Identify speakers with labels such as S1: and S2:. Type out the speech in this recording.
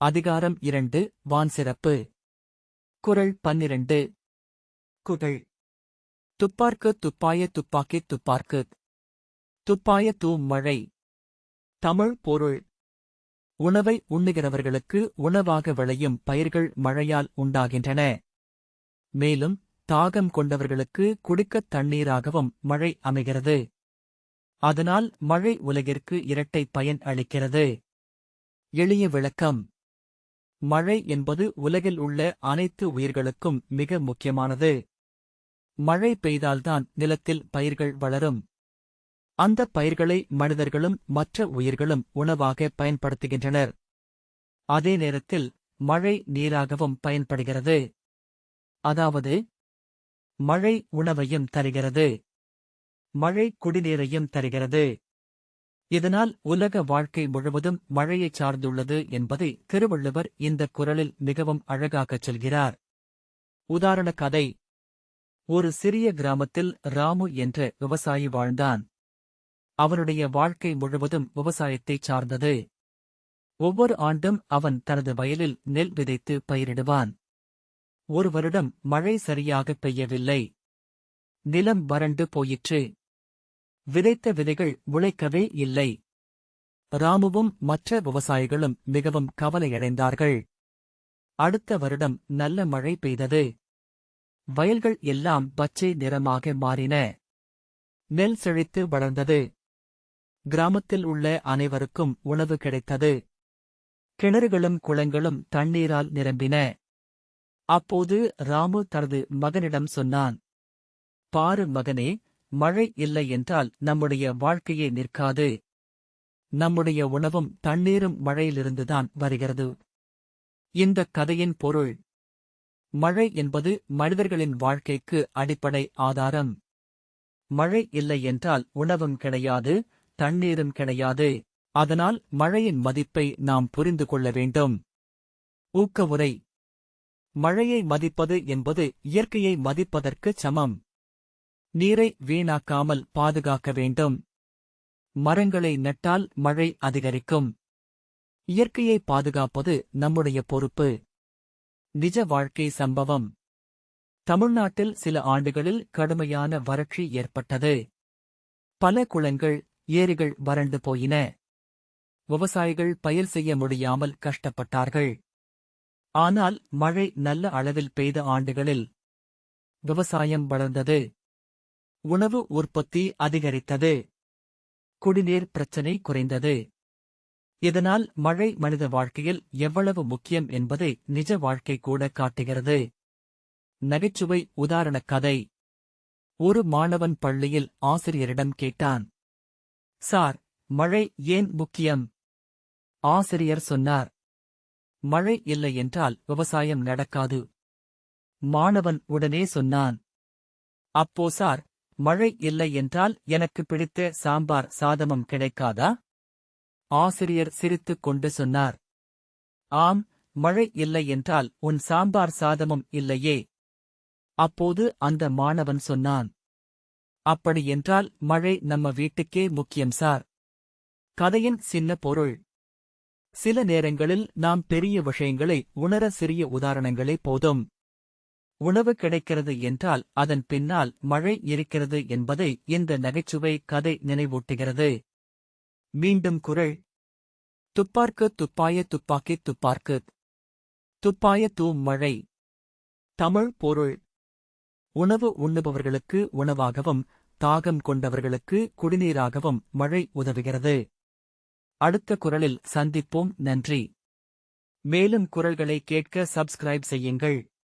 S1: அதிகாரம் 2 வான் சிறப்பு. குறள் 12. குறள். துப்பார்க்கு துப்பாய துப்பாக்கித் துப்பார்க்குத். துப்பாய தூம் மழை. தமிழ் பொருள். உணவை உண்ணுகிறவர்களுக்கு உணவாக விளையும் பயிர்கள் மழையால் உண்டாகின்றன. மேலும் தாகம் கொண்டவர்களுக்கு குடிக்கத் தண்ணீராகவும் மழை அமைகிறது. அதனால் மழை உலகிற்கு இரட்டை பயன் அளிக்கிறது. எளிய விளக்கம். மழை என்பது உலகில் உள்ள அனைத்து உயிர்களுக்கும் மிக முக்கியமானது. மழை பெய்தால்தான் நிலத்தில் பயிர்கள் வளரும். அந்த பயிர்களை மனிதர்களும் மற்ற உயிர்களும் உணவாக பயன்படுத்துகின்றனர். அதே நேரத்தில் மழை நீராகவும் பயன்படுகிறது. அதாவது மழை உணவையும் தருகிறது, மழை குடிநீரையும் தருகிறது. இதனால் உலக வாழ்க்கை முழுவதும் மழையைச் சார்ந்துள்ளது என்பதை திருவள்ளுவர் இந்த குறளில் மிகவும் அழகாகச் சொல்கிறார். உதாரண கதை. ஒரு சிறிய கிராமத்தில் ராமு என்ற விவசாயி வாழ்ந்தான். அவனுடைய வாழ்க்கை முழுவதும் விவசாயத்தைச் சார்ந்தது. ஒவ்வொரு ஆண்டும் அவன் தனது வயலில் நெல் விதைத்து பயிரிடுவான். ஒரு வருடம் மழை சரியாக பெய்யவில்லை. நிலம் வறண்டு போயிற்று. விதைத்த விதைகள் முளைக்கவே இல்லை. ராமுவும் மற்ற விவசாயிகளும் மிகவும் கவலையடைந்தார்கள். அடுத்த வருடம் நல்ல மழை பெய்தது. வயல்கள் எல்லாம் பச்சை நிறமாக மாறின. நெல் செழித்து வளர்ந்தது. கிராமத்தில் உள்ள அனைவருக்கும் உணவு கிடைத்தது. கிணறுகளும் குளங்களும் தண்ணீரால் நிரம்பின. அப்போது ராமு தனது மகனிடம் சொன்னான், பாரு மகனே, மழை இல்லை என்றால் நம்முடைய வாழ்க்கையே நிற்காது. நம்முடைய உணவும் தண்ணீரும் மழையிலிருந்துதான் வருகிறது. இந்தக் கதையின் பொருள். மழை என்பது மனிதர்களின் வாழ்க்கைக்கு அடிப்படை ஆதாரம். மழை இல்லை என்றால் உணவும் கிடையாது, தண்ணீரும் கிடையாது. அதனால் மழையின் மதிப்பை நாம் புரிந்து கொள்ள வேண்டும். ஊக்கவுரை. மழையை மதிப்பது என்பது இயற்கையை மதிப்பதற்குச் சமம். நீரை வீணாக்காமல் பாதுகாக்க வேண்டும். மரங்களை நட்டால் மழை அதிகரிக்கும். இயற்கையை பாதுகாப்பது நம்முடைய பொறுப்பு. நிஜ வாழ்க்கை சம்பவம். தமிழ்நாட்டில் சில ஆண்டுகளில் கடுமையான வறட்சி ஏற்பட்டது. பல குளங்கள், ஏரிகள் வறண்டு போயின. விவசாயிகள் பயிர் செய்ய முடியாமல் கஷ்டப்பட்டார்கள். ஆனால் மழை நல்ல அளவில் பெய்த ஆண்டுகளில் விவசாயம் வளர்ந்தது. உணவு உற்பத்தி அதிகரித்தது. குடிநீர் பிரச்சினை குறைந்தது. இதனால் மழை மனித வாழ்க்கையில் எவ்வளவு முக்கியம் என்பதை நிஜ வாழ்க்கை கூட காட்டுகிறது. நகைச்சுவை உதாரண கதை. ஒரு மாணவன் பள்ளியில் ஆசிரியரிடம் கேட்டான், சார், மழை ஏன் முக்கியம்? ஆசிரியர் சொன்னார், மழை இல்லை என்றால் விவசாயம் நடக்காது. மாணவன் உடனே சொன்னான், அப்போ சார், மழை இல்லை என்றால் எனக்கு பிடித்த சாம்பார் சாதமும் கிடைக்காதா? ஆசிரியர் சிரித்துக் கொண்டு சொன்னார், ஆம், மழை இல்லை என்றால் உன் சாம்பார் சாதமும் இல்லையே. அப்போது அந்த மாணவன் சொன்னான், அப்படியென்றால் மழை நம்ம வீட்டுக்கே முக்கியம் சார். கதையின் சின்ன பொருள். சில நேரங்களில் நாம் பெரிய விஷயங்களை உணர சிறிய உதாரணங்களே போதும். உணவு கிடைக்கிறது என்றால் அதன் பின்னால் மழை இருக்கிறது என்பதை இந்த நகைச்சுவை கதை நினைவூட்டுகிறது. மீண்டும் குறள். துப்பார்க்கு துப்பாய துப்பாக்கித் துப்பார்க்குத். துப்பாய தூம் மழை. தமிழ் பொருள். உணவு உண்ணுபவர்களுக்கு உணவாகவும் தாகம் கொண்டவர்களுக்கு குடிநீராகவும் மழை உதவுகிறது. அடுத்த குறளில் சந்திப்போம். நன்றி. மேலும் குறள்களை கேட்க சப்ஸ்கிரைப் செய்யுங்கள்.